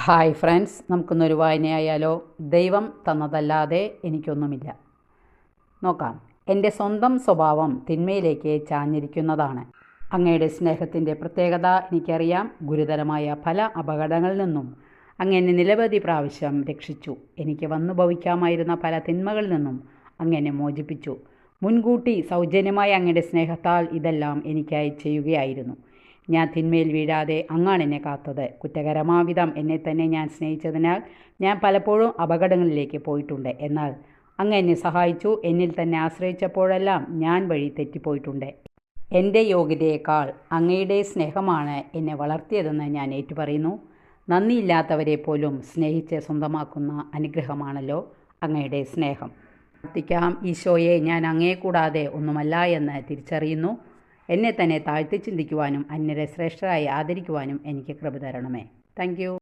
Hi friends, നമുക്കിന്നൊരു വായനയായാലോ? ദൈവം തന്നതല്ലാതെ എനിക്കൊന്നുമില്ല. നോക്കാം. എൻ്റെ സ്വന്തം സ്വഭാവം തിന്മയിലേക്ക് ചാഞ്ഞിരിക്കുന്നതാണ്. അങ്ങയുടെ സ്നേഹത്തിൻ്റെ പ്രത്യേകത എനിക്കറിയാം. ഗുരുതരമായ പല അപകടങ്ങളിൽ നിന്നും അങ്ങനെ നിരവധി പ്രാവശ്യം രക്ഷിച്ചു. എനിക്ക് വന്നു ഭവിക്കാമായിരുന്ന പല തിന്മകളിൽ നിന്നും അങ്ങനെ മോചിപ്പിച്ചു. മുൻകൂട്ടി സൗജന്യമായ അങ്ങയുടെ സ്നേഹത്താൽ ഇതെല്ലാം എനിക്കായി ചെയ്യുകയായിരുന്നു. ഞാൻ തിന്മയിൽ വീഴാതെ അങ്ങാണ് എന്നെ കാത്തത്. കുറ്റകരമാവിധം എന്നെ തന്നെ ഞാൻ സ്നേഹിച്ചതിനാൽ ഞാൻ പലപ്പോഴും അപകടങ്ങളിലേക്ക് പോയിട്ടുണ്ട്. എന്നാൽ അങ്ങ് എന്നെ സഹായിച്ചു. എന്നിൽ തന്നെ ആശ്രയിച്ചപ്പോഴെല്ലാം ഞാൻ വഴി തെറ്റിപ്പോയിട്ടുണ്ട്. എൻ്റെ യോഗ്യതയേക്കാൾ അങ്ങയുടെ സ്നേഹമാണ് എന്നെ വളർത്തിയതെന്ന് ഞാൻ ഏറ്റുപറയുന്നു. നന്ദിയില്ലാത്തവരെ പോലും സ്നേഹിച്ച് സ്വന്തമാക്കുന്ന അനുഗ്രഹമാണല്ലോ അങ്ങയുടെ സ്നേഹം. പ്രാർത്ഥിക്കാം. ഈശോയെ, ഞാൻ അങ്ങയെ കൂടാതെ ഒന്നുമല്ല എന്ന് തിരിച്ചറിയുന്നു. എന്നെ തന്നെ താഴ്ത്തി ചിന്തിക്കുവാനും അന്യരെ ശ്രേഷ്ഠരായി ആദരിക്കുവാനും എനിക്ക് കൃപ തരണമേ. Thank you.